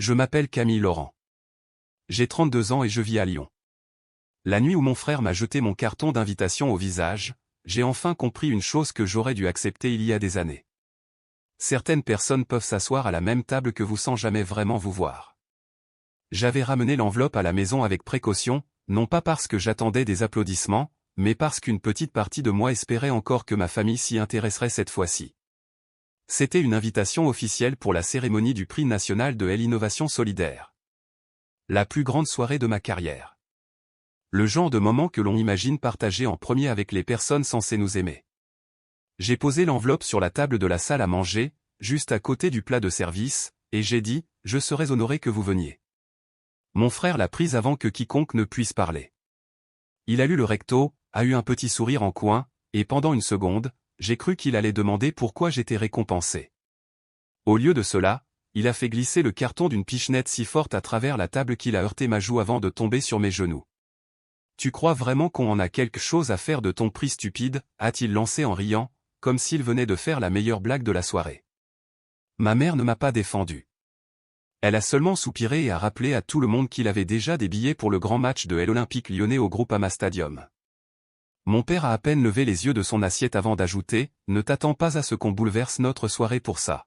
Je m'appelle Camille Laurent. J'ai 32 ans et je vis à Lyon. La nuit où mon frère m'a jeté mon carton d'invitation au visage, j'ai enfin compris une chose que j'aurais dû accepter il y a des années. Certaines personnes peuvent s'asseoir à la même table que vous sans jamais vraiment vous voir. J'avais ramené l'enveloppe à la maison avec précaution, non pas parce que j'attendais des applaudissements, mais parce qu'une petite partie de moi espérait encore que ma famille s'y intéresserait cette fois-ci. C'était une invitation officielle pour la cérémonie du prix national de l'Innovation solidaire. La plus grande soirée de ma carrière. Le genre de moment que l'on imagine partager en premier avec les personnes censées nous aimer. J'ai posé l'enveloppe sur la table de la salle à manger, juste à côté du plat de service, et j'ai dit, je serais honoré que vous veniez. Mon frère l'a prise avant que quiconque ne puisse parler. Il a lu le recto, a eu un petit sourire en coin, et pendant une seconde, j'ai cru qu'il allait demander pourquoi j'étais récompensé. Au lieu de cela, il a fait glisser le carton d'une pichenette si forte à travers la table qu'il a heurté ma joue avant de tomber sur mes genoux. Tu crois vraiment qu'on en a quelque chose à faire de ton prix stupide, a-t-il lancé en riant, comme s'il venait de faire la meilleure blague de la soirée. Ma mère ne m'a pas défendu. Elle a seulement soupiré et a rappelé à tout le monde qu'il avait déjà des billets pour le grand match de l'Olympique Lyonnais au Groupama Stadium. Mon père a à peine levé les yeux de son assiette avant d'ajouter, « Ne t'attends pas à ce qu'on bouleverse notre soirée pour ça. »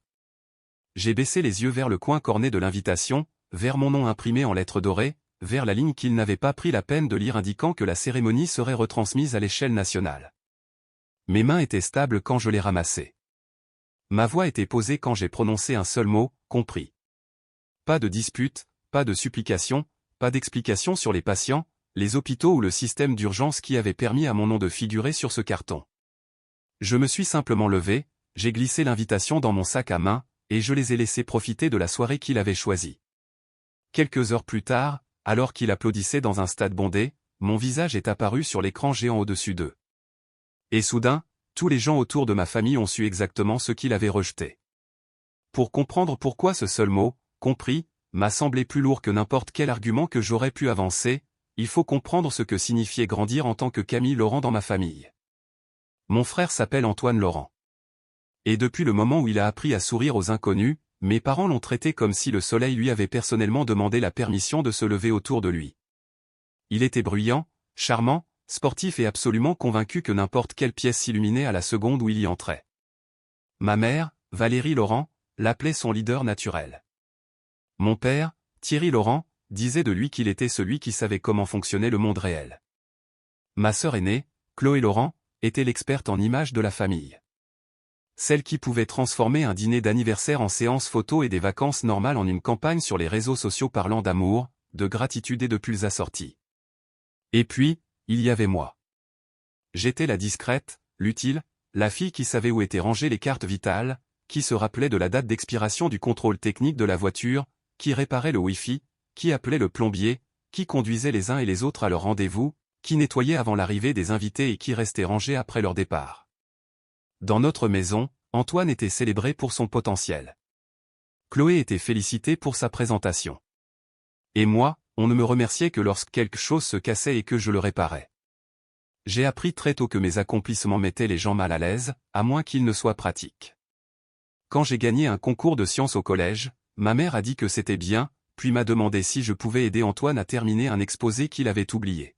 J'ai baissé les yeux vers le coin corné de l'invitation, vers mon nom imprimé en lettres dorées, vers la ligne qu'il n'avait pas pris la peine de lire indiquant que la cérémonie serait retransmise à l'échelle nationale. Mes mains étaient stables quand je les ramassais. Ma voix était posée quand j'ai prononcé un seul mot, compris. Pas de dispute, pas de supplication, pas d'explication sur les patients, les hôpitaux ou le système d'urgence qui avait permis à mon nom de figurer sur ce carton. Je me suis simplement levé, j'ai glissé l'invitation dans mon sac à main, et je les ai laissés profiter de la soirée qu'il avait choisie. Quelques heures plus tard, alors qu'il applaudissait dans un stade bondé, mon visage est apparu sur l'écran géant au-dessus d'eux. Et soudain, tous les gens autour de ma famille ont su exactement ce qu'il avait rejeté. Pour comprendre pourquoi ce seul mot, compris, m'a semblé plus lourd que n'importe quel argument que j'aurais pu avancer, il faut comprendre ce que signifiait grandir en tant que Camille Laurent dans ma famille. Mon frère s'appelle Antoine Laurent. Et depuis le moment où il a appris à sourire aux inconnus, mes parents l'ont traité comme si le soleil lui avait personnellement demandé la permission de se lever autour de lui. Il était bruyant, charmant, sportif et absolument convaincu que n'importe quelle pièce s'illuminait à la seconde où il y entrait. Ma mère, Valérie Laurent, l'appelait son leader naturel. Mon père, Thierry Laurent, disait de lui qu'il était celui qui savait comment fonctionnait le monde réel. Ma sœur aînée, Chloé Laurent, était l'experte en images de la famille. Celle qui pouvait transformer un dîner d'anniversaire en séance photo et des vacances normales en une campagne sur les réseaux sociaux parlant d'amour, de gratitude et de pulls assortis. Et puis, il y avait moi. J'étais la discrète, l'utile, la fille qui savait où étaient rangées les cartes vitales, qui se rappelait de la date d'expiration du contrôle technique de la voiture, qui réparait le Wi-Fi, qui appelait le plombier, qui conduisait les uns et les autres à leur rendez-vous, qui nettoyait avant l'arrivée des invités et qui restait rangé après leur départ. Dans notre maison, Antoine était célébré pour son potentiel. Chloé était félicitée pour sa présentation. Et moi, on ne me remerciait que lorsque quelque chose se cassait et que je le réparais. J'ai appris très tôt que mes accomplissements mettaient les gens mal à l'aise, à moins qu'ils ne soient pratiques. Quand j'ai gagné un concours de sciences au collège, ma mère a dit que c'était bien, puis m'a demandé si je pouvais aider Antoine à terminer un exposé qu'il avait oublié.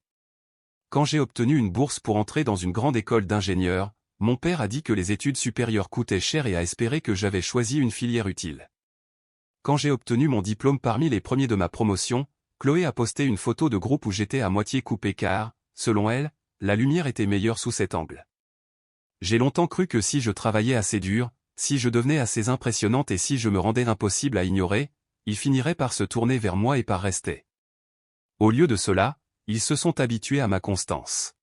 Quand j'ai obtenu une bourse pour entrer dans une grande école d'ingénieurs, mon père a dit que les études supérieures coûtaient cher et a espéré que j'avais choisi une filière utile. Quand j'ai obtenu mon diplôme parmi les premiers de ma promotion, Chloé a posté une photo de groupe où j'étais à moitié coupé car, selon elle, la lumière était meilleure sous cet angle. J'ai longtemps cru que si je travaillais assez dur, si je devenais assez impressionnante et si je me rendais impossible à ignorer, ils finiraient par se tourner vers moi et par rester. Au lieu de cela, ils se sont habitués à ma constance.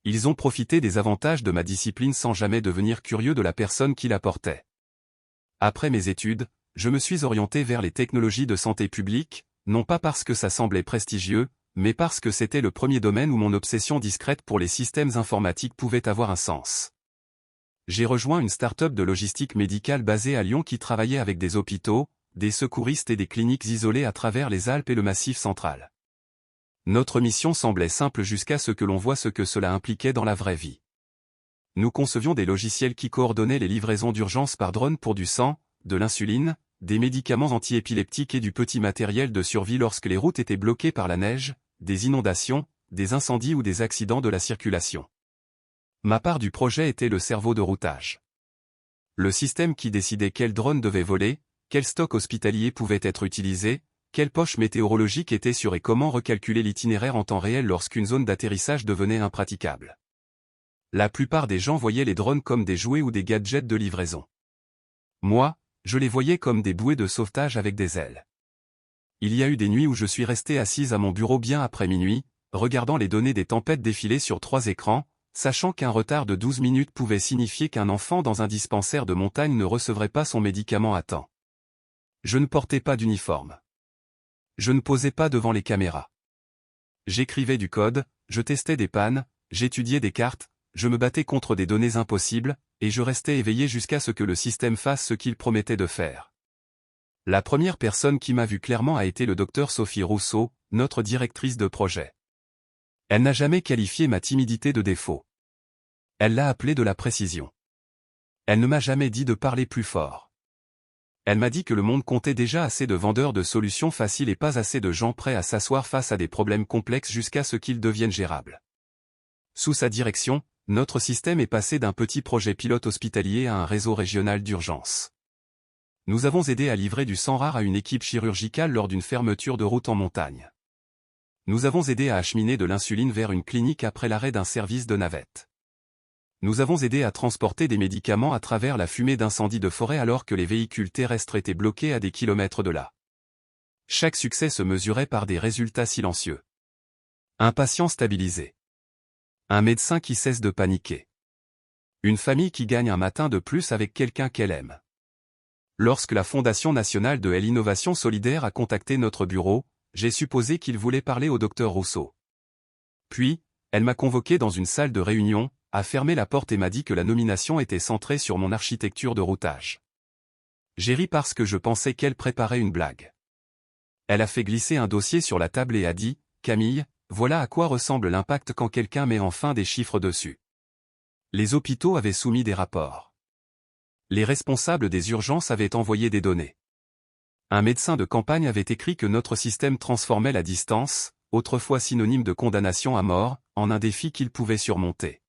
Ils ont profité des avantages de ma discipline sans jamais devenir curieux de la personne qui la portait. Après mes études, je me suis orienté vers les technologies de santé publique, non pas parce que ça semblait prestigieux, mais parce que c'était le premier domaine où mon obsession discrète pour les systèmes informatiques pouvait avoir un sens. J'ai rejoint une start-up de logistique médicale basée à Lyon qui travaillait avec des hôpitaux, des secouristes et des cliniques isolées à travers les Alpes et le Massif central. Notre mission semblait simple jusqu'à ce que l'on voie ce que cela impliquait dans la vraie vie. Nous concevions des logiciels qui coordonnaient les livraisons d'urgence par drone pour du sang, de l'insuline, des médicaments antiépileptiques et du petit matériel de survie lorsque les routes étaient bloquées par la neige, des inondations, des incendies ou des accidents de la circulation. Ma part du projet était le cerveau de routage. Le système qui décidait quel drone devait voler, quel stock hospitalier pouvait être utilisé, quelle poche météorologique était sûre et comment recalculer l'itinéraire en temps réel lorsqu'une zone d'atterrissage devenait impraticable. La plupart des gens voyaient les drones comme des jouets ou des gadgets de livraison. Moi, je les voyais comme des bouées de sauvetage avec des ailes. Il y a eu des nuits où je suis resté assise à mon bureau bien après minuit, regardant les données des tempêtes défiler sur 3 écrans, sachant qu'un retard de 12 minutes pouvait signifier qu'un enfant dans un dispensaire de montagne ne recevrait pas son médicament à temps. Je ne portais pas d'uniforme. Je ne posais pas devant les caméras. J'écrivais du code, je testais des pannes, j'étudiais des cartes, je me battais contre des données impossibles, et je restais éveillé jusqu'à ce que le système fasse ce qu'il promettait de faire. La première personne qui m'a vu clairement a été le docteur Sophie Rousseau, notre directrice de projet. Elle n'a jamais qualifié ma timidité de défaut. Elle l'a appelée de la précision. Elle ne m'a jamais dit de parler plus fort. Elle m'a dit que le monde comptait déjà assez de vendeurs de solutions faciles et pas assez de gens prêts à s'asseoir face à des problèmes complexes jusqu'à ce qu'ils deviennent gérables. Sous sa direction, notre système est passé d'un petit projet pilote hospitalier à un réseau régional d'urgence. Nous avons aidé à livrer du sang rare à une équipe chirurgicale lors d'une fermeture de route en montagne. Nous avons aidé à acheminer de l'insuline vers une clinique après l'arrêt d'un service de navette. Nous avons aidé à transporter des médicaments à travers la fumée d'incendies de forêt alors que les véhicules terrestres étaient bloqués à des kilomètres de là. Chaque succès se mesurait par des résultats silencieux. Un patient stabilisé. Un médecin qui cesse de paniquer. Une famille qui gagne un matin de plus avec quelqu'un qu'elle aime. Lorsque la Fondation nationale de l'innovation solidaire a contacté notre bureau, j'ai supposé qu'il voulait parler au docteur Rousseau. Puis, elle m'a convoqué dans une salle de réunion, a fermé la porte et m'a dit que la nomination était centrée sur mon architecture de routage. J'ai ri parce que je pensais qu'elle préparait une blague. Elle a fait glisser un dossier sur la table et a dit, « Camille, voilà à quoi ressemble l'impact quand quelqu'un met enfin des chiffres dessus. » Les hôpitaux avaient soumis des rapports. Les responsables des urgences avaient envoyé des données. Un médecin de campagne avait écrit que notre système transformait la distance, autrefois synonyme de condamnation à mort, en un défi qu'il pouvait surmonter.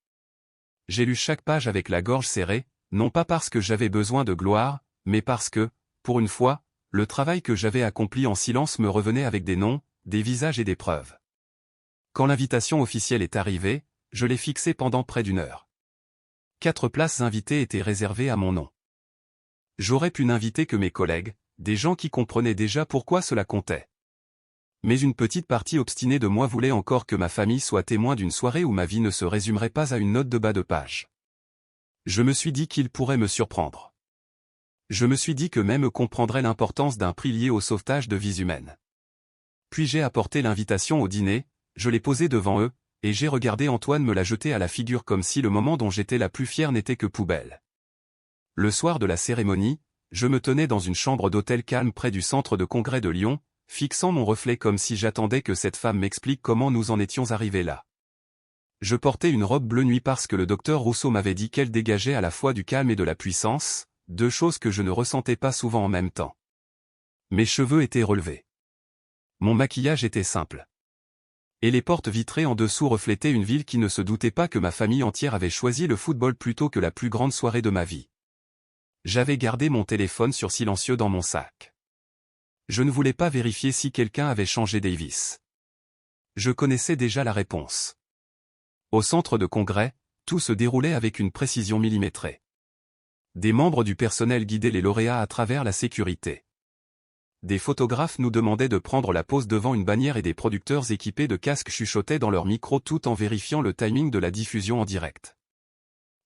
J'ai lu chaque page avec la gorge serrée, non pas parce que j'avais besoin de gloire, mais parce que, pour une fois, le travail que j'avais accompli en silence me revenait avec des noms, des visages et des preuves. Quand l'invitation officielle est arrivée, je l'ai fixée pendant près d'1 heure. 4 places invitées étaient réservées à mon nom. J'aurais pu n'inviter que mes collègues, des gens qui comprenaient déjà pourquoi cela comptait. Mais une petite partie obstinée de moi voulait encore que ma famille soit témoin d'une soirée où ma vie ne se résumerait pas à une note de bas de page. Je me suis dit qu'il pourrait me surprendre. Je me suis dit que même eux comprendraient l'importance d'un prix lié au sauvetage de vies humaines. Puis j'ai apporté l'invitation au dîner, je l'ai posée devant eux, et j'ai regardé Antoine me la jeter à la figure comme si le moment dont j'étais la plus fière n'était que poubelle. Le soir de la cérémonie, je me tenais dans une chambre d'hôtel calme près du centre de congrès de Lyon, fixant mon reflet comme si j'attendais que cette femme m'explique comment nous en étions arrivés là. Je portais une robe bleu nuit parce que le docteur Rousseau m'avait dit qu'elle dégageait à la fois du calme et de la puissance, 2 choses que je ne ressentais pas souvent en même temps. Mes cheveux étaient relevés. Mon maquillage était simple. Et les portes vitrées en dessous reflétaient une ville qui ne se doutait pas que ma famille entière avait choisi le football plutôt que la plus grande soirée de ma vie. J'avais gardé mon téléphone sur silencieux dans mon sac. Je ne voulais pas vérifier si quelqu'un avait changé Davis. Je connaissais déjà la réponse. Au centre de congrès, tout se déroulait avec une précision millimétrée. Des membres du personnel guidaient les lauréats à travers la sécurité. Des photographes nous demandaient de prendre la pose devant une bannière et des producteurs équipés de casques chuchotaient dans leurs micros tout en vérifiant le timing de la diffusion en direct.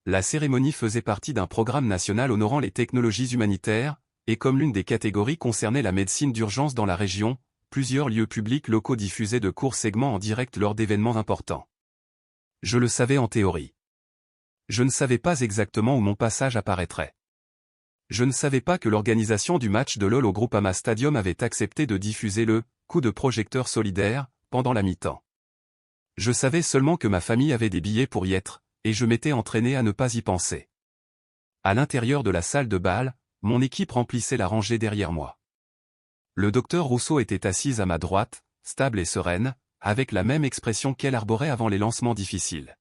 La cérémonie faisait partie d'un programme national honorant les technologies humanitaires, et comme l'une des catégories concernait la médecine d'urgence dans la région, plusieurs lieux publics locaux diffusaient de courts segments en direct lors d'événements importants. Je le savais en théorie. Je ne savais pas exactement où mon passage apparaîtrait. Je ne savais pas que l'organisation du match de LOL au Groupama Stadium avait accepté de diffuser le « coup de projecteur solidaire » pendant la mi-temps. Je savais seulement que ma famille avait des billets pour y être, et je m'étais entraîné à ne pas y penser. À l'intérieur de la salle de bal, mon équipe remplissait la rangée derrière moi. Le docteur Rousseau était assise à ma droite, stable et sereine, avec la même expression qu'elle arborait avant les lancements difficiles.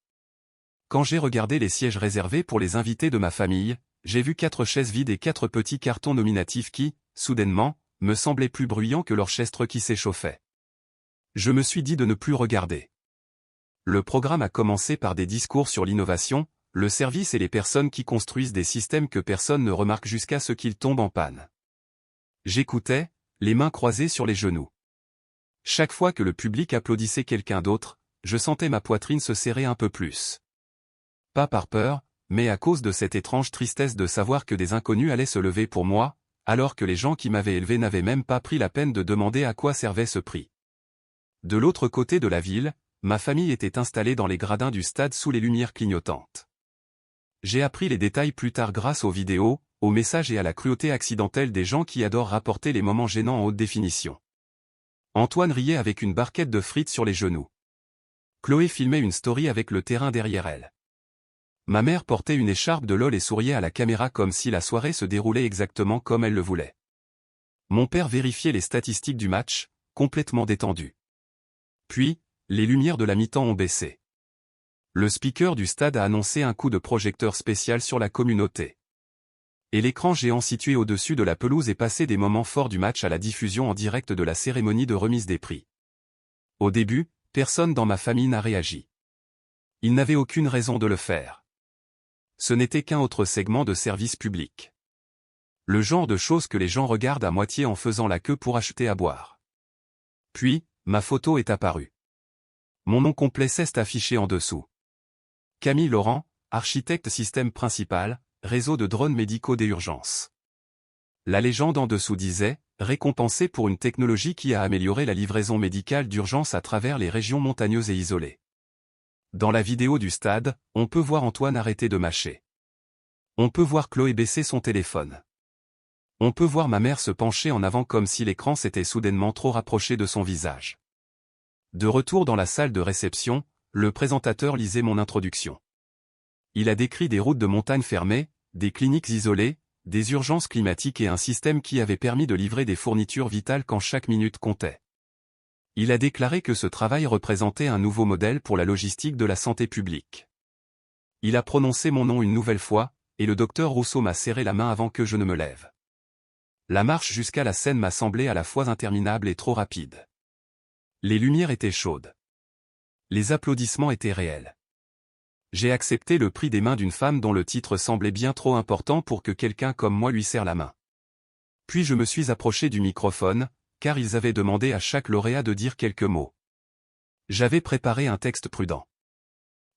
Quand j'ai regardé les sièges réservés pour les invités de ma famille, j'ai vu 4 chaises vides et 4 petits cartons nominatifs qui, soudainement, me semblaient plus bruyants que l'orchestre qui s'échauffait. Je me suis dit de ne plus regarder. Le programme a commencé par des discours sur l'innovation, le service et les personnes qui construisent des systèmes que personne ne remarque jusqu'à ce qu'ils tombent en panne. J'écoutais, les mains croisées sur les genoux. Chaque fois que le public applaudissait quelqu'un d'autre, je sentais ma poitrine se serrer un peu plus. Pas par peur, mais à cause de cette étrange tristesse de savoir que des inconnus allaient se lever pour moi, alors que les gens qui m'avaient élevé n'avaient même pas pris la peine de demander à quoi servait ce prix. De l'autre côté de la ville, ma famille était installée dans les gradins du stade sous les lumières clignotantes. J'ai appris les détails plus tard grâce aux vidéos, aux messages et à la cruauté accidentelle des gens qui adorent rapporter les moments gênants en haute définition. Antoine riait avec une barquette de frites sur les genoux. Chloé filmait une story avec le terrain derrière elle. Ma mère portait une écharpe de LOL et souriait à la caméra comme si la soirée se déroulait exactement comme elle le voulait. Mon père vérifiait les statistiques du match, complètement détendu. Puis, les lumières de la mi-temps ont baissé. Le speaker du stade a annoncé un coup de projecteur spécial sur la communauté. Et l'écran géant situé au-dessus de la pelouse est passé des moments forts du match à la diffusion en direct de la cérémonie de remise des prix. Au début, personne dans ma famille n'a réagi. Ils n'avaient aucune raison de le faire. Ce n'était qu'un autre segment de service public. Le genre de choses que les gens regardent à moitié en faisant la queue pour acheter à boire. Puis, ma photo est apparue. Mon nom complet s'est affiché en dessous. Camille Laurent, architecte système principal, réseau de drones médicaux des urgences. La légende en dessous disait, récompensé pour une technologie qui a amélioré la livraison médicale d'urgence à travers les régions montagneuses et isolées. Dans la vidéo du stade, on peut voir Antoine arrêter de mâcher. On peut voir Chloé baisser son téléphone. On peut voir ma mère se pencher en avant comme si l'écran s'était soudainement trop rapproché de son visage. De retour dans la salle de réception, le présentateur lisait mon introduction. Il a décrit des routes de montagne fermées, des cliniques isolées, des urgences climatiques et un système qui avait permis de livrer des fournitures vitales quand chaque minute comptait. Il a déclaré que ce travail représentait un nouveau modèle pour la logistique de la santé publique. Il a prononcé mon nom une nouvelle fois, et le docteur Rousseau m'a serré la main avant que je ne me lève. La marche jusqu'à la scène m'a semblé à la fois interminable et trop rapide. Les lumières étaient chaudes. Les applaudissements étaient réels. J'ai accepté le prix des mains d'une femme dont le titre semblait bien trop important pour que quelqu'un comme moi lui serre la main. Puis je me suis approché du microphone, car ils avaient demandé à chaque lauréat de dire quelques mots. J'avais préparé un texte prudent.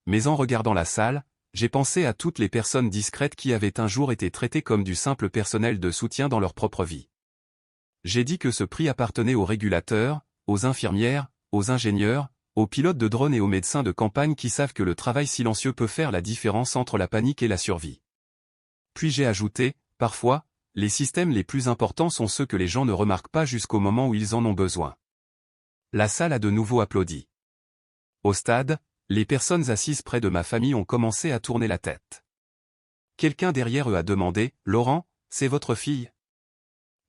Mais en regardant la salle, j'ai pensé à toutes les personnes discrètes qui avaient un jour été traitées comme du simple personnel de soutien dans leur propre vie. J'ai dit que ce prix appartenait aux régulateurs, aux infirmières, aux ingénieurs, aux pilotes de drones et aux médecins de campagne qui savent que le travail silencieux peut faire la différence entre la panique et la survie. Puis j'ai ajouté, parfois, les systèmes les plus importants sont ceux que les gens ne remarquent pas jusqu'au moment où ils en ont besoin. La salle a de nouveau applaudi. Au stade, les personnes assises près de ma famille ont commencé à tourner la tête. Quelqu'un derrière eux a demandé, « Laurent, c'est votre fille ?»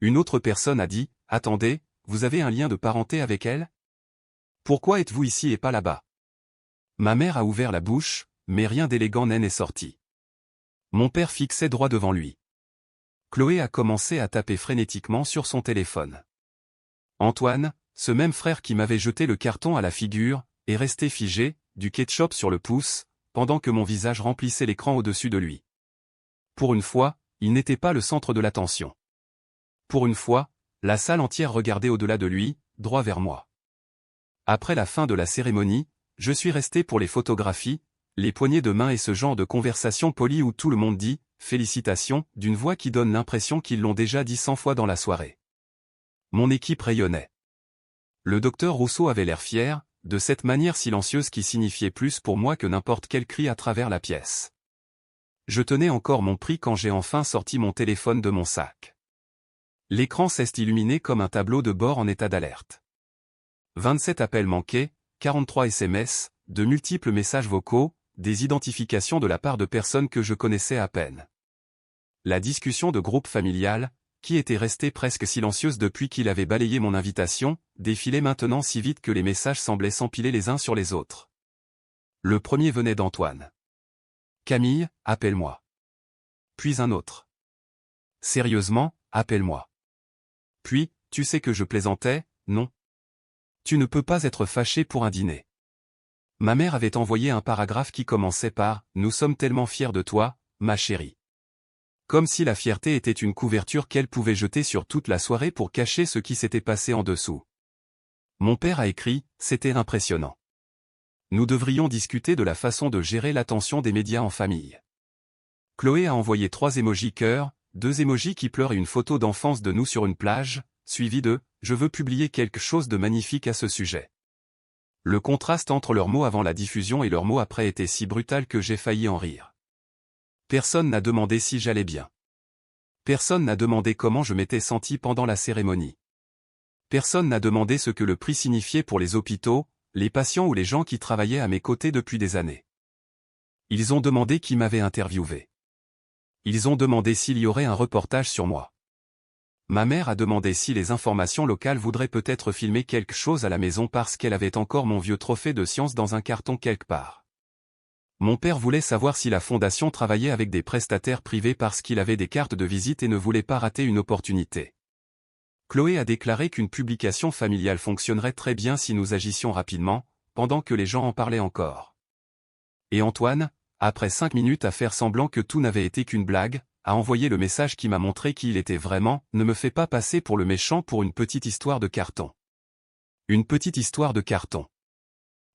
Une autre personne a dit, « Attendez, vous avez un lien de parenté avec elle ? Pourquoi êtes-vous ici et pas là-bas ?» Ma mère a ouvert la bouche, mais rien d'élégant n'est sorti. Mon père fixait droit devant lui. Chloé a commencé à taper frénétiquement sur son téléphone. Antoine, ce même frère qui m'avait jeté le carton à la figure, est resté figé, du ketchup sur le pouce, pendant que mon visage remplissait l'écran au-dessus de lui. Pour une fois, il n'était pas le centre de l'attention. Pour une fois, la salle entière regardait au-delà de lui, droit vers moi. Après la fin de la cérémonie, je suis resté pour les photographies, les poignées de main et ce genre de conversation polie où tout le monde dit « Félicitations » d'une voix qui donne l'impression qu'ils l'ont déjà dit 100 fois dans la soirée. Mon équipe rayonnait. Le docteur Rousseau avait l'air fier, de cette manière silencieuse qui signifiait plus pour moi que n'importe quel cri à travers la pièce. Je tenais encore mon prix quand j'ai enfin sorti mon téléphone de mon sac. L'écran s'est illuminé comme un tableau de bord en état d'alerte. 27 appels manqués, 43 SMS, de multiples messages vocaux, des identifications de la part de personnes que je connaissais à peine. La discussion de groupe familial, qui était restée presque silencieuse depuis qu'il avait balayé mon invitation, défilait maintenant si vite que les messages semblaient s'empiler les uns sur les autres. Le premier venait d'Antoine. « Camille, appelle-moi. » Puis un autre. « Sérieusement, appelle-moi. » Puis, tu sais que je plaisantais, non? Tu ne peux pas être fâché pour un dîner. Ma mère avait envoyé un paragraphe qui commençait par « Nous sommes tellement fiers de toi, ma chérie. » Comme si la fierté était une couverture qu'elle pouvait jeter sur toute la soirée pour cacher ce qui s'était passé en dessous. Mon père a écrit, c'était impressionnant. Nous devrions discuter de la façon de gérer l'attention des médias en famille. Chloé a envoyé 3 émojis cœur, 2 émojis qui pleurent et une photo d'enfance de nous sur une plage, suivi de « Je veux publier quelque chose de magnifique à ce sujet ». Le contraste entre leurs mots avant la diffusion et leurs mots après était si brutal que j'ai failli en rire. Personne n'a demandé si j'allais bien. Personne n'a demandé comment je m'étais senti pendant la cérémonie. Personne n'a demandé ce que le prix signifiait pour les hôpitaux, les patients ou les gens qui travaillaient à mes côtés depuis des années. Ils ont demandé qui m'avait interviewé. Ils ont demandé s'il y aurait un reportage sur moi. Ma mère a demandé si les informations locales voudraient peut-être filmer quelque chose à la maison parce qu'elle avait encore mon vieux trophée de science dans un carton quelque part. Mon père voulait savoir si la fondation travaillait avec des prestataires privés parce qu'il avait des cartes de visite et ne voulait pas rater une opportunité. Chloé a déclaré qu'une publication familiale fonctionnerait très bien si nous agissions rapidement, pendant que les gens en parlaient encore. Et Antoine, après 5 minutes à faire semblant que tout n'avait été qu'une blague, a envoyé le message qui m'a montré qui il était vraiment, ne me fais pas passer pour le méchant pour une petite histoire de carton. Une petite histoire de carton.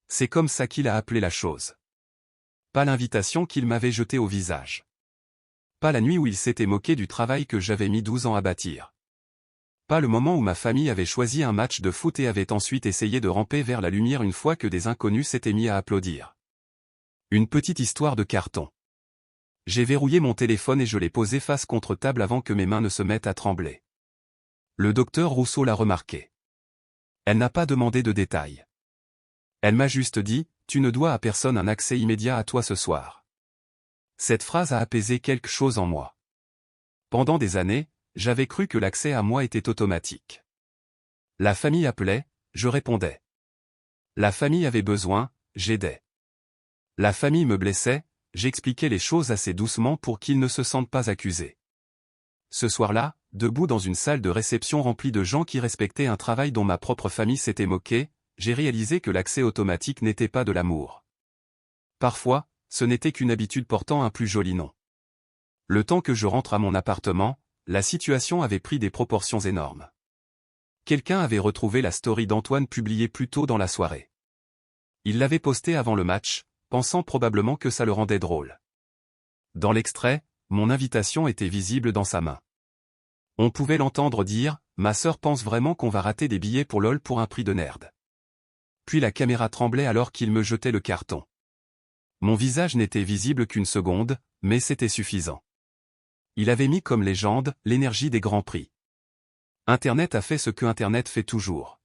C'est comme ça qu'il a appelé la chose. Pas l'invitation qu'il m'avait jetée au visage. Pas la nuit où il s'était moqué du travail que j'avais mis 12 ans à bâtir. Pas le moment où ma famille avait choisi un match de foot et avait ensuite essayé de ramper vers la lumière une fois que des inconnus s'étaient mis à applaudir. Une petite histoire de carton. J'ai verrouillé mon téléphone et je l'ai posé face contre table avant que mes mains ne se mettent à trembler. Le docteur Rousseau l'a remarqué. Elle n'a pas demandé de détails. Elle m'a juste dit, tu ne dois à personne un accès immédiat à toi ce soir. Cette phrase a apaisé quelque chose en moi. Pendant des années, j'avais cru que l'accès à moi était automatique. La famille appelait, je répondais. La famille avait besoin, j'aidais. La famille me blessait, j'expliquais les choses assez doucement pour qu'ils ne se sentent pas accusés. Ce soir-là, debout dans une salle de réception remplie de gens qui respectaient un travail dont ma propre famille s'était moquée, j'ai réalisé que l'accès automatique n'était pas de l'amour. Parfois, ce n'était qu'une habitude portant un plus joli nom. Le temps que je rentre à mon appartement, la situation avait pris des proportions énormes. Quelqu'un avait retrouvé la story d'Antoine publiée plus tôt dans la soirée. Il l'avait postée avant le match, pensant probablement que ça le rendait drôle. Dans l'extrait, mon invitation était visible dans sa main. On pouvait l'entendre dire « Ma sœur pense vraiment qu'on va rater des billets pour LOL pour un prix de nerd. » Puis la caméra tremblait alors qu'il me jetait le carton. Mon visage n'était visible qu'une seconde, mais c'était suffisant. Il avait mis comme légende l'énergie des grands prix. Internet a fait ce que Internet fait toujours.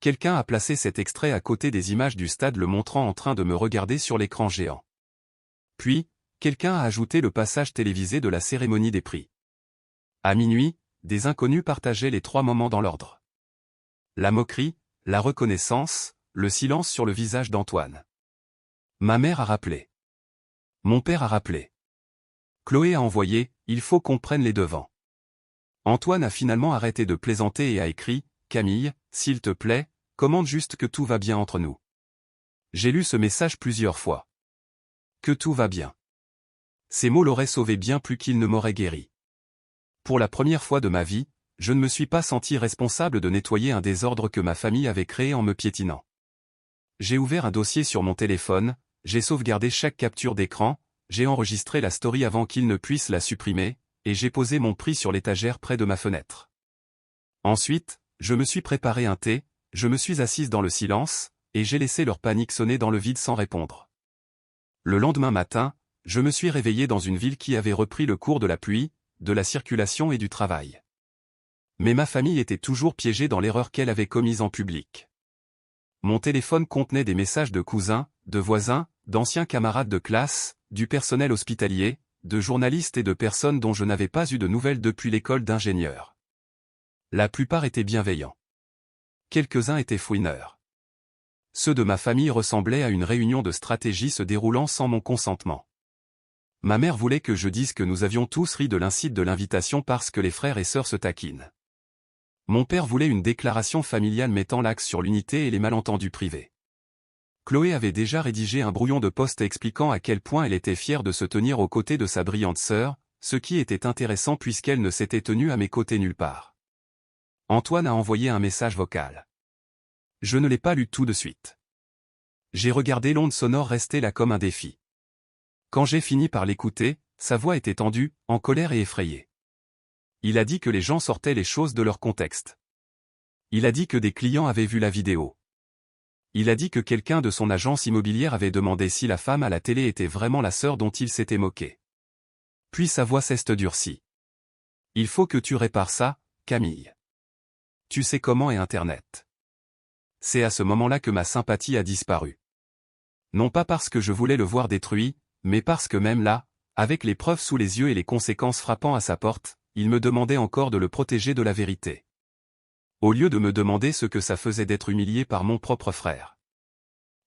Quelqu'un a placé cet extrait à côté des images du stade le montrant en train de me regarder sur l'écran géant. Puis, quelqu'un a ajouté le passage télévisé de la cérémonie des prix. À minuit, des inconnus partageaient les 3 moments dans l'ordre. La moquerie, la reconnaissance, le silence sur le visage d'Antoine. Ma mère a rappelé. Mon père a rappelé. Chloé a envoyé « Il faut qu'on prenne les devants ». Antoine a finalement arrêté de plaisanter et a écrit « Camille, s'il te plaît, commande juste que tout va bien entre nous ». J'ai lu ce message plusieurs fois. Que tout va bien. Ces mots l'auraient sauvé bien plus qu'ils ne m'auraient guéri. Pour la première fois de ma vie, je ne me suis pas senti responsable de nettoyer un désordre que ma famille avait créé en me piétinant. J'ai ouvert un dossier sur mon téléphone, j'ai sauvegardé chaque capture d'écran, j'ai enregistré la story avant qu'ils ne puissent la supprimer, et j'ai posé mon prix sur l'étagère près de ma fenêtre. Ensuite, je me suis préparé un thé, je me suis assise dans le silence, et j'ai laissé leur panique sonner dans le vide sans répondre. Le lendemain matin, je me suis réveillé dans une ville qui avait repris le cours de la pluie, de la circulation et du travail. Mais ma famille était toujours piégée dans l'erreur qu'elle avait commise en public. Mon téléphone contenait des messages de cousins, de voisins, d'anciens camarades de classe, du personnel hospitalier, de journalistes et de personnes dont je n'avais pas eu de nouvelles depuis l'école d'ingénieur. La plupart étaient bienveillants. Quelques-uns étaient fouineurs. Ceux de ma famille ressemblaient à une réunion de stratégie se déroulant sans mon consentement. Ma mère voulait que je dise que nous avions tous ri de l'incite de l'invitation parce que les frères et sœurs se taquinent. Mon père voulait une déclaration familiale mettant l'axe sur l'unité et les malentendus privés. Chloé avait déjà rédigé un brouillon de poste expliquant à quel point elle était fière de se tenir aux côtés de sa brillante sœur, ce qui était intéressant puisqu'elle ne s'était tenue à mes côtés nulle part. Antoine a envoyé un message vocal. Je ne l'ai pas lu tout de suite. J'ai regardé l'onde sonore rester là comme un défi. Quand j'ai fini par l'écouter, sa voix était tendue, en colère et effrayée. Il a dit que les gens sortaient les choses de leur contexte. Il a dit que des clients avaient vu la vidéo. Il a dit que quelqu'un de son agence immobilière avait demandé si la femme à la télé était vraiment la sœur dont il s'était moqué. Puis sa voix s'est durcie. Il faut que tu répares ça, Camille. Tu sais comment est Internet. C'est à ce moment-là que ma sympathie a disparu. Non pas parce que je voulais le voir détruit, mais parce que même là, avec les preuves sous les yeux et les conséquences frappant à sa porte, il me demandait encore de le protéger de la vérité. Au lieu de me demander ce que ça faisait d'être humilié par mon propre frère.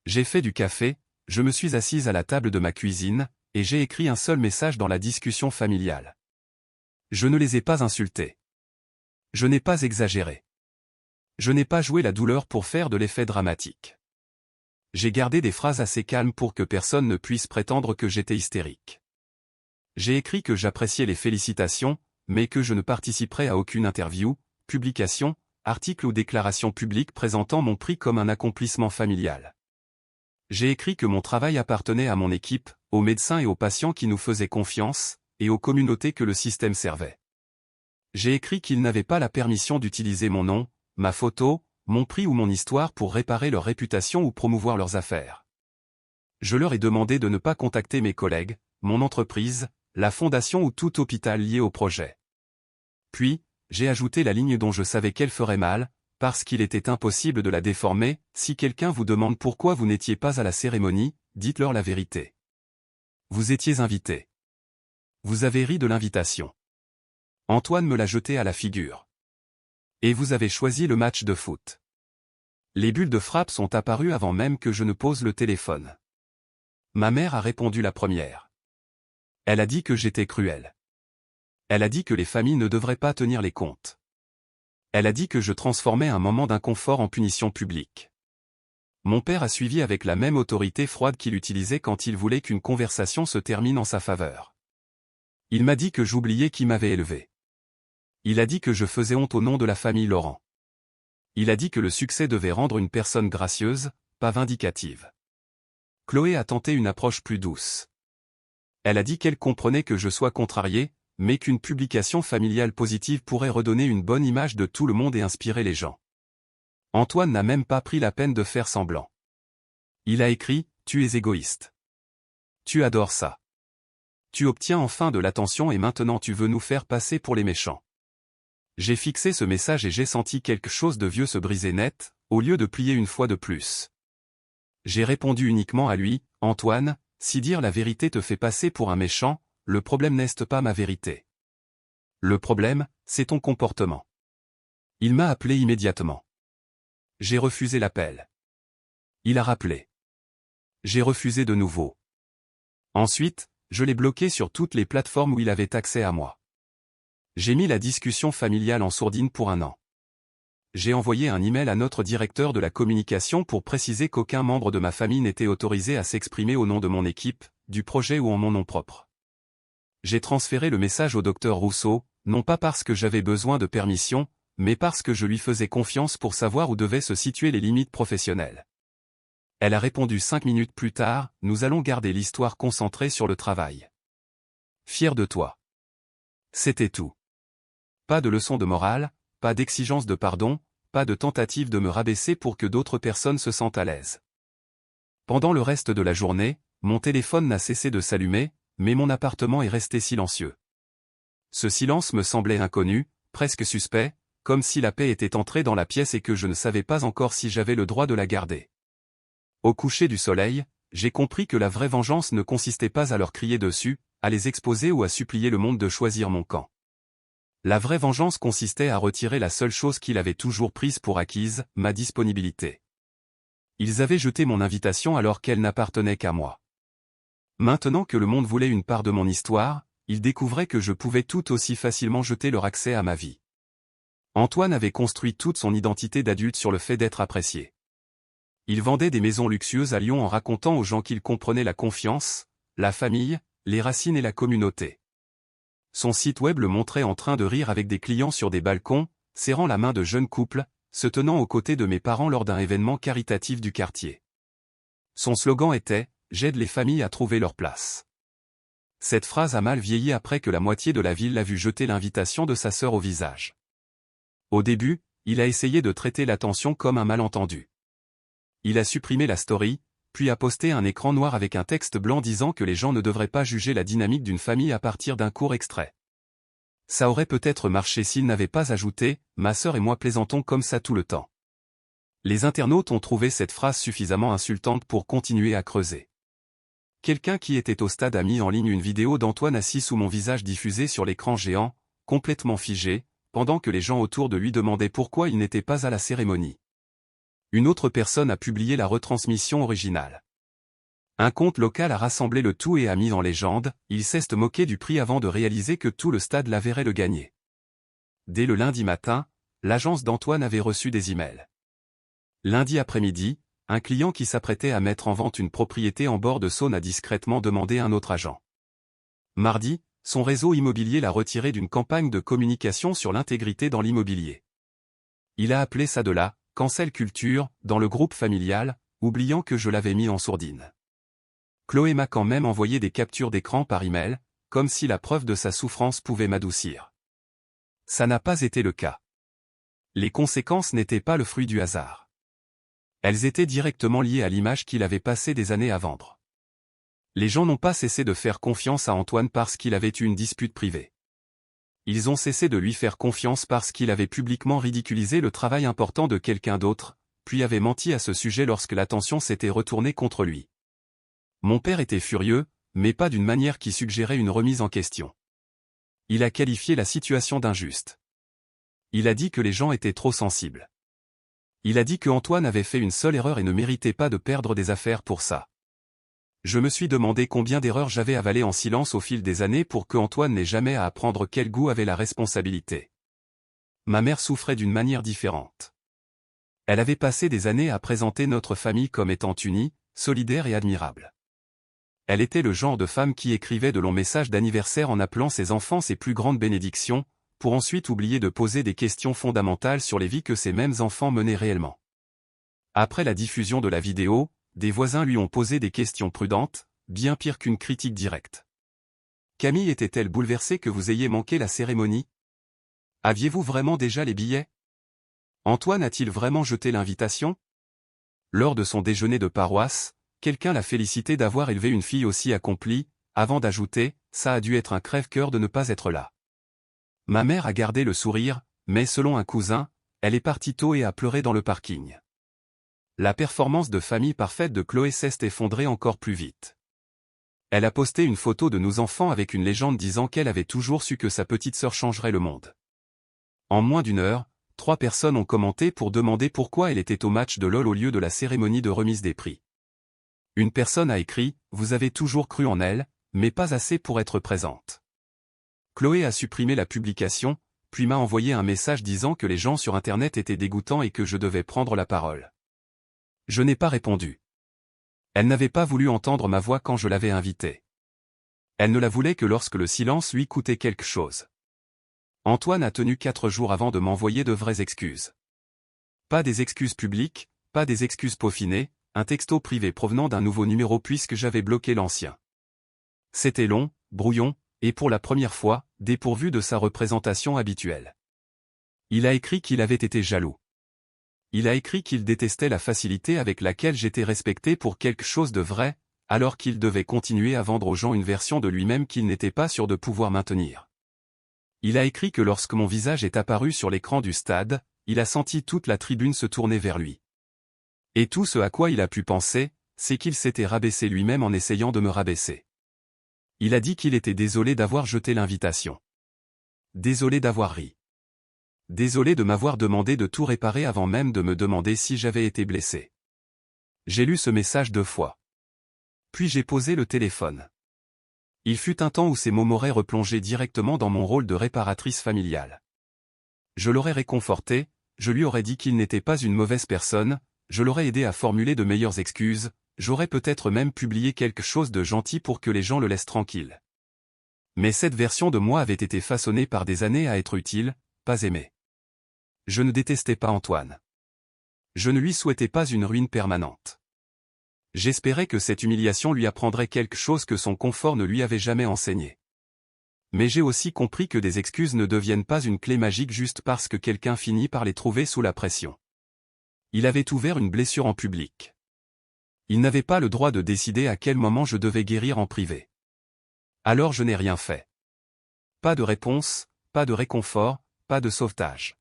J'ai fait du café, je me suis assise à la table de ma cuisine, et j'ai écrit un seul message dans la discussion familiale. Je ne les ai pas insultés. Je n'ai pas exagéré. Je n'ai pas joué la douleur pour faire de l'effet dramatique. J'ai gardé des phrases assez calmes pour que personne ne puisse prétendre que j'étais hystérique. J'ai écrit que j'appréciais les félicitations, mais que je ne participerais à aucune interview, publication, article ou déclaration publique présentant mon prix comme un accomplissement familial. J'ai écrit que mon travail appartenait à mon équipe, aux médecins et aux patients qui nous faisaient confiance, et aux communautés que le système servait. J'ai écrit qu'ils n'avaient pas la permission d'utiliser mon nom, ma photo, mon prix ou mon histoire pour réparer leur réputation ou promouvoir leurs affaires. Je leur ai demandé de ne pas contacter mes collègues, mon entreprise, la fondation ou tout hôpital lié au projet. Puis, j'ai ajouté la ligne dont je savais qu'elle ferait mal, parce qu'il était impossible de la déformer. Si quelqu'un vous demande pourquoi vous n'étiez pas à la cérémonie, dites-leur la vérité. Vous étiez invité. Vous avez ri de l'invitation. Antoine me l'a jeté à la figure. Et vous avez choisi le match de foot. Les bulles de frappe sont apparues avant même que je ne pose le téléphone. Ma mère a répondu la première. Elle a dit que j'étais cruel. Elle a dit que les familles ne devraient pas tenir les comptes. Elle a dit que je transformais un moment d'inconfort en punition publique. Mon père a suivi avec la même autorité froide qu'il utilisait quand il voulait qu'une conversation se termine en sa faveur. Il m'a dit que j'oubliais qui m'avait élevé. Il a dit que je faisais honte au nom de la famille Laurent. Il a dit que le succès devait rendre une personne gracieuse, pas vindicative. Chloé a tenté une approche plus douce. Elle a dit qu'elle comprenait que je sois contrarié, mais qu'une publication familiale positive pourrait redonner une bonne image de tout le monde et inspirer les gens. Antoine n'a même pas pris la peine de faire semblant. Il a écrit « Tu es égoïste. Tu adores ça. Tu obtiens enfin de l'attention et maintenant tu veux nous faire passer pour les méchants. » J'ai fixé ce message et j'ai senti quelque chose de vieux se briser net, au lieu de plier une fois de plus. J'ai répondu uniquement à lui, « Antoine, si dire la vérité te fait passer pour un méchant, le problème n'est pas ma vérité. Le problème, c'est ton comportement. » Il m'a appelé immédiatement. J'ai refusé l'appel. Il a rappelé. J'ai refusé de nouveau. Ensuite, je l'ai bloqué sur toutes les plateformes où il avait accès à moi. J'ai mis la discussion familiale en sourdine pour 1 an. J'ai envoyé un email à notre directeur de la communication pour préciser qu'aucun membre de ma famille n'était autorisé à s'exprimer au nom de mon équipe, du projet ou en mon nom propre. J'ai transféré le message au docteur Rousseau, non pas parce que j'avais besoin de permission, mais parce que je lui faisais confiance pour savoir où devaient se situer les limites professionnelles. Elle a répondu 5 minutes plus tard, « Nous allons garder l'histoire concentrée sur le travail. Fier de toi. » C'était tout. Pas de leçon de morale, pas d'exigence de pardon, pas de tentative de me rabaisser pour que d'autres personnes se sentent à l'aise. Pendant le reste de la journée, mon téléphone n'a cessé de s'allumer, mais mon appartement est resté silencieux. Ce silence me semblait inconnu, presque suspect, comme si la paix était entrée dans la pièce et que je ne savais pas encore si j'avais le droit de la garder. Au coucher du soleil, j'ai compris que la vraie vengeance ne consistait pas à leur crier dessus, à les exposer ou à supplier le monde de choisir mon camp. La vraie vengeance consistait à retirer la seule chose qu'il avait toujours prise pour acquise, ma disponibilité. Ils avaient jeté mon invitation alors qu'elle n'appartenait qu'à moi. Maintenant que le monde voulait une part de mon histoire, ils découvraient que je pouvais tout aussi facilement jeter leur accès à ma vie. Antoine avait construit toute son identité d'adulte sur le fait d'être apprécié. Il vendait des maisons luxueuses à Lyon en racontant aux gens qu'il comprenait la confiance, la famille, les racines et la communauté. Son site web le montrait en train de rire avec des clients sur des balcons, serrant la main de jeunes couples, se tenant aux côtés de mes parents lors d'un événement caritatif du quartier. Son slogan était « J'aide les familles à trouver leur place ». Cette phrase a mal vieilli après que la moitié de la ville l'a vu jeter l'invitation de sa sœur au visage. Au début, il a essayé de traiter l'attention comme un malentendu. Il a supprimé la story, puis a posté un écran noir avec un texte blanc disant que les gens ne devraient pas juger la dynamique d'une famille à partir d'un court extrait. Ça aurait peut-être marché s'il n'avait pas ajouté « Ma sœur et moi plaisantons comme ça tout le temps ». Les internautes ont trouvé cette phrase suffisamment insultante pour continuer à creuser. Quelqu'un qui était au stade a mis en ligne une vidéo d'Antoine assis sous mon visage diffusée sur l'écran géant, complètement figé, pendant que les gens autour de lui demandaient pourquoi il n'était pas à la cérémonie. Une autre personne a publié la retransmission originale. Un compte local a rassemblé le tout et a mis en légende « Il s'est moqué du prix avant de réaliser que tout le stade la verrait le gagner ». Dès le lundi matin, l'agence d'Antoine avait reçu des emails. Lundi après-midi, un client qui s'apprêtait à mettre en vente une propriété en bord de Saône a discrètement demandé un autre agent. Mardi, son réseau immobilier l'a retiré d'une campagne de communication sur l'intégrité dans l'immobilier. Il a appelé ça de la « cancel culture » dans le groupe familial, oubliant que je l'avais mis en sourdine. Chloé m'a quand même envoyé des captures d'écran par email, comme si la preuve de sa souffrance pouvait m'adoucir. Ça n'a pas été le cas. Les conséquences n'étaient pas le fruit du hasard. Elles étaient directement liées à l'image qu'il avait passé des années à vendre. Les gens n'ont pas cessé de faire confiance à Antoine parce qu'il avait eu une dispute privée. Ils ont cessé de lui faire confiance parce qu'il avait publiquement ridiculisé le travail important de quelqu'un d'autre, puis avait menti à ce sujet lorsque l'attention s'était retournée contre lui. Mon père était furieux, mais pas d'une manière qui suggérait une remise en question. Il a qualifié la situation d'injuste. Il a dit que les gens étaient trop sensibles. Il a dit que Antoine avait fait une seule erreur et ne méritait pas de perdre des affaires pour ça. Je me suis demandé combien d'erreurs j'avais avalées en silence au fil des années pour que Antoine n'ait jamais à apprendre quel goût avait la responsabilité. Ma mère souffrait d'une manière différente. Elle avait passé des années à présenter notre famille comme étant unie, solidaire et admirable. Elle était le genre de femme qui écrivait de longs messages d'anniversaire en appelant ses enfants ses plus grandes bénédictions, pour ensuite oublier de poser des questions fondamentales sur les vies que ces mêmes enfants menaient réellement. Après la diffusion de la vidéo, des voisins lui ont posé des questions prudentes, bien pire qu'une critique directe. Camille était-elle bouleversée que vous ayez manqué la cérémonie? Aviez-vous vraiment déjà les billets? Antoine a-t-il vraiment jeté l'invitation? Lors de son déjeuner de paroisse, quelqu'un l'a félicité d'avoir élevé une fille aussi accomplie, avant d'ajouter « ça a dû être un crève-cœur de ne pas être là ». Ma mère a gardé le sourire, mais selon un cousin, elle est partie tôt et a pleuré dans le parking. La performance de famille parfaite de Chloé s'est effondrée encore plus vite. Elle a posté une photo de nos enfants avec une légende disant qu'elle avait toujours su que sa petite sœur changerait le monde. En moins d'une heure, 3 personnes ont commenté pour demander pourquoi elle était au match de LOL au lieu de la cérémonie de remise des prix. Une personne a écrit « Vous avez toujours cru en elle, mais pas assez pour être présente ». Chloé a supprimé la publication, puis m'a envoyé un message disant que les gens sur Internet étaient dégoûtants et que je devais prendre la parole. Je n'ai pas répondu. Elle n'avait pas voulu entendre ma voix quand je l'avais invitée. Elle ne la voulait que lorsque le silence lui coûtait quelque chose. Antoine a tenu 4 jours avant de m'envoyer de vraies excuses. Pas des excuses publiques, pas des excuses peaufinées, un texto privé provenant d'un nouveau numéro puisque j'avais bloqué l'ancien. C'était long, brouillon, et pour la première fois, dépourvu de sa représentation habituelle. Il a écrit qu'il avait été jaloux. Il a écrit qu'il détestait la facilité avec laquelle j'étais respecté pour quelque chose de vrai, alors qu'il devait continuer à vendre aux gens une version de lui-même qu'il n'était pas sûr de pouvoir maintenir. Il a écrit que lorsque mon visage est apparu sur l'écran du stade, il a senti toute la tribune se tourner vers lui. Et tout ce à quoi il a pu penser, c'est qu'il s'était rabaissé lui-même en essayant de me rabaisser. Il a dit qu'il était désolé d'avoir jeté l'invitation. Désolé d'avoir ri. Désolé de m'avoir demandé de tout réparer avant même de me demander si j'avais été blessé. J'ai lu ce message 2 fois. Puis j'ai posé le téléphone. Il fut un temps où ces mots m'auraient replongé directement dans mon rôle de réparatrice familiale. Je l'aurais réconforté, je lui aurais dit qu'il n'était pas une mauvaise personne, je l'aurais aidé à formuler de meilleures excuses, j'aurais peut-être même publié quelque chose de gentil pour que les gens le laissent tranquille. Mais cette version de moi avait été façonnée par des années à être utile, pas aimée. Je ne détestais pas Antoine. Je ne lui souhaitais pas une ruine permanente. J'espérais que cette humiliation lui apprendrait quelque chose que son confort ne lui avait jamais enseigné. Mais j'ai aussi compris que des excuses ne deviennent pas une clé magique juste parce que quelqu'un finit par les trouver sous la pression. Il avait ouvert une blessure en public. Il n'avait pas le droit de décider à quel moment je devais guérir en privé. Alors je n'ai rien fait. Pas de réponse, pas de réconfort, pas de sauvetage.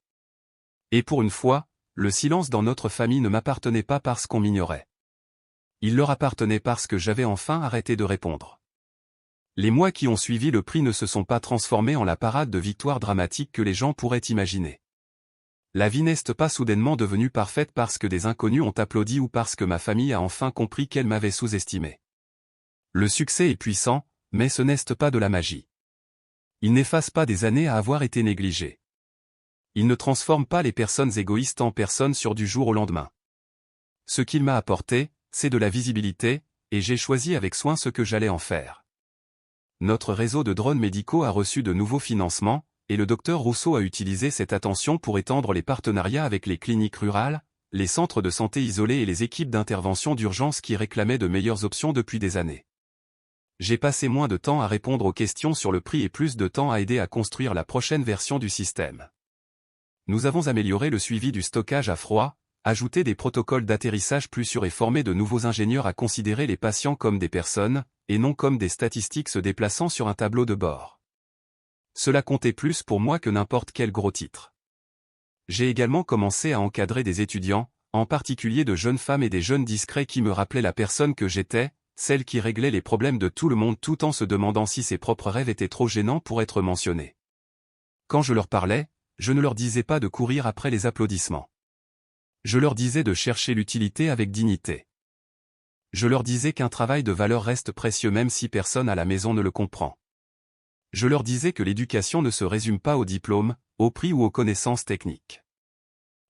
Et pour une fois, le silence dans notre famille ne m'appartenait pas parce qu'on m'ignorait. Il leur appartenait parce que j'avais enfin arrêté de répondre. Les mois qui ont suivi le prix ne se sont pas transformés en la parade de victoire dramatique que les gens pourraient imaginer. La vie n'est pas soudainement devenue parfaite parce que des inconnus ont applaudi ou parce que ma famille a enfin compris qu'elle m'avait sous-estimé. Le succès est puissant, mais ce n'est pas de la magie. Il n'efface pas des années à avoir été négligées. Il ne transforme pas les personnes égoïstes en personnes sur du jour au lendemain. Ce qu'il m'a apporté, c'est de la visibilité, et j'ai choisi avec soin ce que j'allais en faire. Notre réseau de drones médicaux a reçu de nouveaux financements, et le docteur Rousseau a utilisé cette attention pour étendre les partenariats avec les cliniques rurales, les centres de santé isolés et les équipes d'intervention d'urgence qui réclamaient de meilleures options depuis des années. J'ai passé moins de temps à répondre aux questions sur le prix et plus de temps à aider à construire la prochaine version du système. Nous avons amélioré le suivi du stockage à froid, ajouté des protocoles d'atterrissage plus sûrs et formé de nouveaux ingénieurs à considérer les patients comme des personnes, et non comme des statistiques se déplaçant sur un tableau de bord. Cela comptait plus pour moi que n'importe quel gros titre. J'ai également commencé à encadrer des étudiants, en particulier de jeunes femmes et des jeunes discrets qui me rappelaient la personne que j'étais, celle qui réglait les problèmes de tout le monde tout en se demandant si ses propres rêves étaient trop gênants pour être mentionnés. Quand je leur parlais, je ne leur disais pas de courir après les applaudissements. Je leur disais de chercher l'utilité avec dignité. Je leur disais qu'un travail de valeur reste précieux même si personne à la maison ne le comprend. Je leur disais que l'éducation ne se résume pas au diplôme, au prix ou aux connaissances techniques.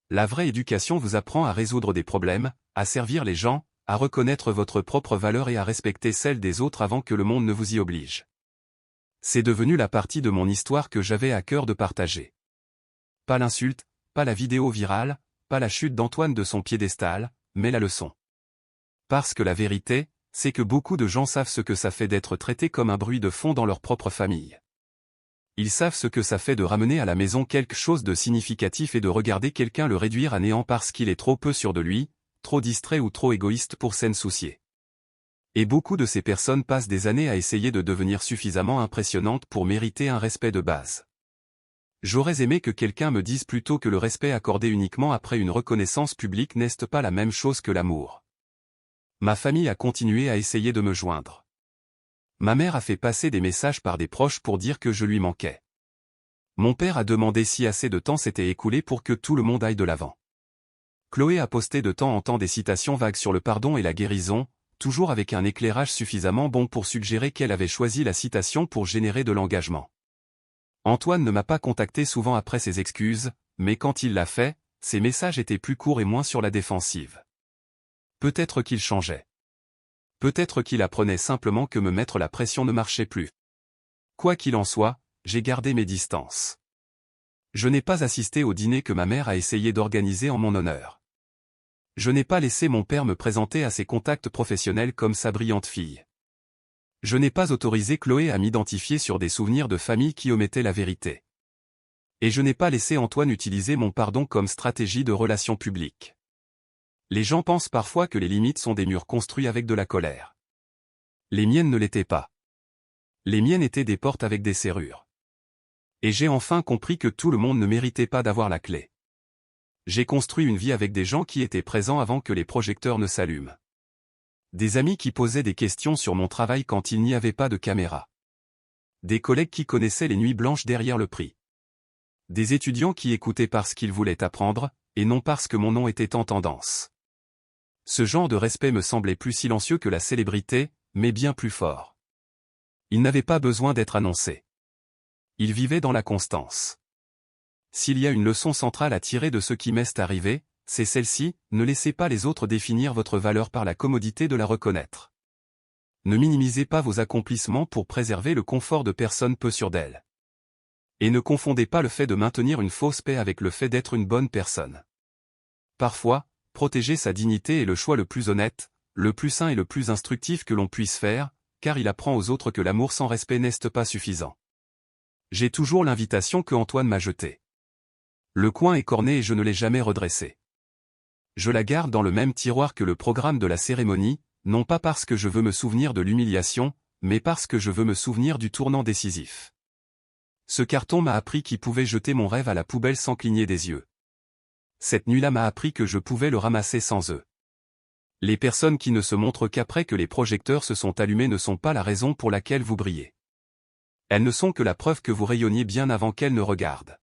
La vraie éducation vous apprend à résoudre des problèmes, à servir les gens, à reconnaître votre propre valeur et à respecter celle des autres avant que le monde ne vous y oblige. C'est devenu la partie de mon histoire que j'avais à cœur de partager. Pas l'insulte, pas la vidéo virale, pas la chute d'Antoine de son piédestal, mais la leçon. Parce que la vérité, c'est que beaucoup de gens savent ce que ça fait d'être traité comme un bruit de fond dans leur propre famille. Ils savent ce que ça fait de ramener à la maison quelque chose de significatif et de regarder quelqu'un le réduire à néant parce qu'il est trop peu sûr de lui, trop distrait ou trop égoïste pour s'en soucier. Et beaucoup de ces personnes passent des années à essayer de devenir suffisamment impressionnantes pour mériter un respect de base. J'aurais aimé que quelqu'un me dise plutôt que le respect accordé uniquement après une reconnaissance publique n'est pas la même chose que l'amour. Ma famille a continué à essayer de me joindre. Ma mère a fait passer des messages par des proches pour dire que je lui manquais. Mon père a demandé si assez de temps s'était écoulé pour que tout le monde aille de l'avant. Chloé a posté de temps en temps des citations vagues sur le pardon et la guérison, toujours avec un éclairage suffisamment bon pour suggérer qu'elle avait choisi la citation pour générer de l'engagement. Antoine ne m'a pas contacté souvent après ses excuses, mais quand il l'a fait, ses messages étaient plus courts et moins sur la défensive. Peut-être qu'il changeait. Peut-être qu'il apprenait simplement que me mettre la pression ne marchait plus. Quoi qu'il en soit, j'ai gardé mes distances. Je n'ai pas assisté au dîner que ma mère a essayé d'organiser en mon honneur. Je n'ai pas laissé mon père me présenter à ses contacts professionnels comme sa brillante fille. Je n'ai pas autorisé Chloé à m'identifier sur des souvenirs de famille qui omettaient la vérité. Et je n'ai pas laissé Antoine utiliser mon pardon comme stratégie de relations publiques. Les gens pensent parfois que les limites sont des murs construits avec de la colère. Les miennes ne l'étaient pas. Les miennes étaient des portes avec des serrures. Et j'ai enfin compris que tout le monde ne méritait pas d'avoir la clé. J'ai construit une vie avec des gens qui étaient présents avant que les projecteurs ne s'allument. Des amis qui posaient des questions sur mon travail quand il n'y avait pas de caméra. Des collègues qui connaissaient les nuits blanches derrière le prix. Des étudiants qui écoutaient parce qu'ils voulaient apprendre, et non parce que mon nom était en tendance. Ce genre de respect me semblait plus silencieux que la célébrité, mais bien plus fort. Il n'avait pas besoin d'être annoncé. Il vivait dans la constance. S'il y a une leçon centrale à tirer de ce qui m'est arrivé, c'est celle-ci: ne laissez pas les autres définir votre valeur par la commodité de la reconnaître. Ne minimisez pas vos accomplissements pour préserver le confort de personnes peu sûres d'elles. Et ne confondez pas le fait de maintenir une fausse paix avec le fait d'être une bonne personne. Parfois, protéger sa dignité est le choix le plus honnête, le plus sain et le plus instructif que l'on puisse faire, car il apprend aux autres que l'amour sans respect n'est pas suffisant. J'ai toujours l'invitation que Antoine m'a jetée. Le coin est corné et je ne l'ai jamais redressé. Je la garde dans le même tiroir que le programme de la cérémonie, non pas parce que je veux me souvenir de l'humiliation, mais parce que je veux me souvenir du tournant décisif. Ce carton m'a appris qu'il pouvait jeter mon rêve à la poubelle sans cligner des yeux. Cette nuit-là m'a appris que je pouvais le ramasser sans eux. Les personnes qui ne se montrent qu'après que les projecteurs se sont allumés ne sont pas la raison pour laquelle vous brillez. Elles ne sont que la preuve que vous rayonniez bien avant qu'elles ne regardent.